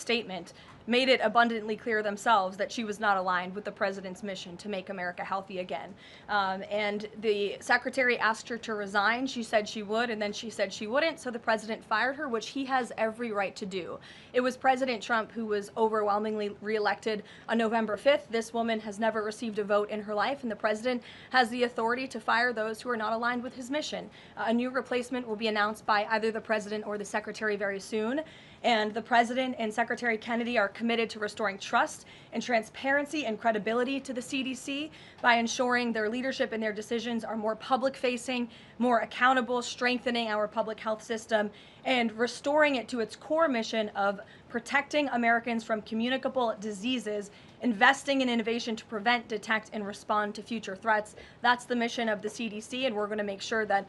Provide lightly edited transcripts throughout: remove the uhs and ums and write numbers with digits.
statement made it abundantly clear themselves that she was not aligned with the president's mission to make America healthy again. And the secretary asked her to resign. She said she would, and then she said she wouldn't, so the president fired her, which he has every right to do. It was President Trump who was overwhelmingly reelected on November 5th. This woman has never received a vote in her life, and the president has the authority to fire those who are not aligned with his mission. A new replacement will be announced by either the president or the secretary very soon. And the president and Secretary Kennedy are committed to restoring trust and transparency and credibility to the CDC by ensuring their leadership and their decisions are more public-facing, more accountable, strengthening our public health system, and restoring it to its core mission of protecting Americans from communicable diseases, investing in innovation to prevent, detect, and respond to future threats. That's the mission of the CDC, and we're going to make sure that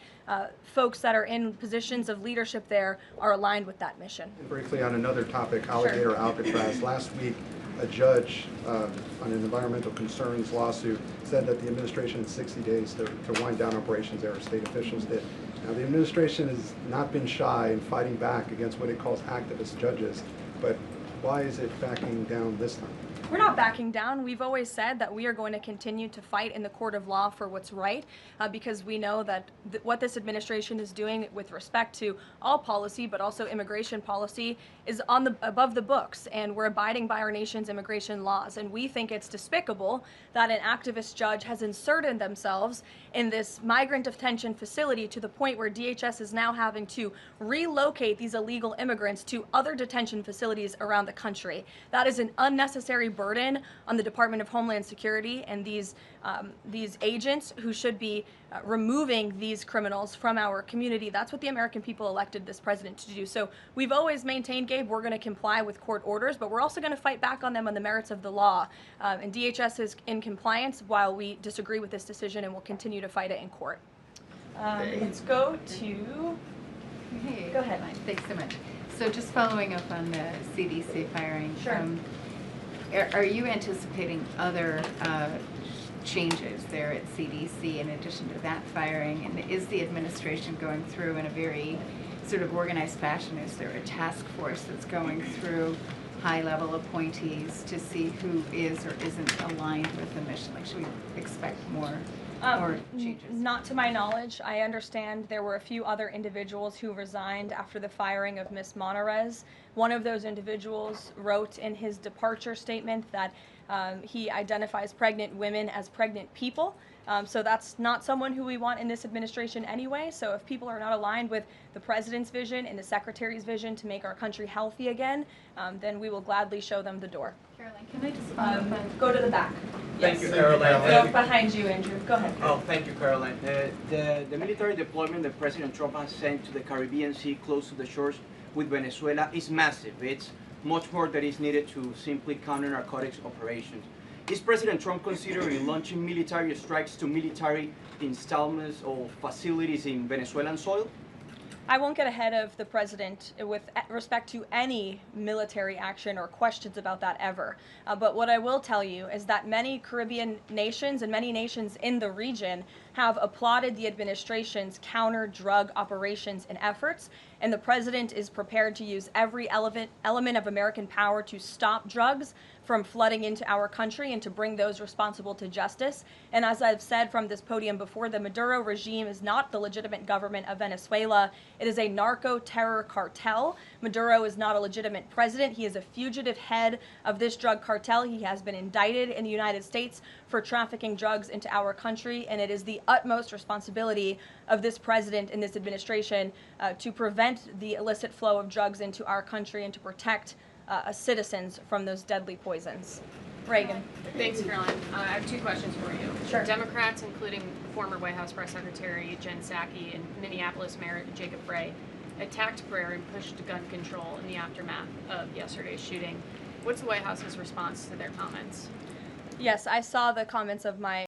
folks that are in positions of leadership there are aligned with that mission. And briefly on another topic, alligator Alcatraz. Last week, a judge on an environmental concerns lawsuit said that the administration had 60 days to wind down operations there, state officials did. Now, the administration has not been shy in fighting back against what it calls activist judges, but why is it backing down this time? We're not backing down. We've always said that we are going to continue to fight in the court of law for what's right, because we know that what this administration is doing with respect to all policy, but also immigration policy, is above the books, and we're abiding by our nation's immigration laws. And we think it's despicable that an activist judge has inserted themselves in this migrant detention facility to the point where DHS is now having to relocate these illegal immigrants to other detention facilities around the country. That is an unnecessary burden on the Department of Homeland Security and these agents who should be removing these criminals from our community. That's what the American people elected this president to do. So we've always maintained, Gabe, we're going to comply with court orders, but we're also going to fight back on them on the merits of the law. And DHS is in compliance while we disagree with this decision, and we'll continue to fight it in court. Let's go to... Hey, go ahead. Thanks so much. So just following up on the CDC firing, Sure. Are you anticipating other changes there at CDC in addition to that firing? And is the administration going through in a very sort of organized fashion? Is there a task force that's going through high-level appointees to see who is or isn't aligned with the mission? Like, should we expect more changes? Not to my knowledge. I understand there were a few other individuals who resigned after the firing of Ms. Monterez. One of those individuals wrote in his departure statement that he identifies pregnant women as pregnant people. So that's not someone who we want in this administration anyway. So if people are not aligned with the president's vision and the secretary's vision to make our country healthy again, then we will gladly show them the door. Karoline, can I just follow up on... Go to the back. Thank Yes. you, Karoline. Go behind you, Andrew. Go ahead. Oh, thank you, Karoline. The military deployment that President Trump has sent to the Caribbean Sea close to the shores with Venezuela is massive. It's much more that is needed to simply counter narcotics operations. Is President Trump considering launching military strikes to military installments or facilities in Venezuelan soil? I won't get ahead of the president with respect to any military action or questions about that ever. But what I will tell you is that many Caribbean nations and many nations in the region have applauded the administration's counter-drug operations and efforts, and the president is prepared to use every element of American power to stop drugs from flooding into our country and to bring those responsible to justice. And as I've said from this podium before, the Maduro regime is not the legitimate government of Venezuela. It is a narco-terror cartel. Maduro is not a legitimate president. He is a fugitive head of this drug cartel. He has been indicted in the United States for trafficking drugs into our country, and it is the utmost responsibility of this president and this administration to prevent the illicit flow of drugs into our country and to protect citizens from those deadly poisons. Reagan. Thanks, Caroline. I have two questions for you. Sure. Democrats, including former White House Press Secretary Jen Psaki and Minneapolis Mayor Jacob Frey, attacked prayer and pushed gun control in the aftermath of yesterday's shooting. What's the White House's response to their comments? Yes, I saw the comments of my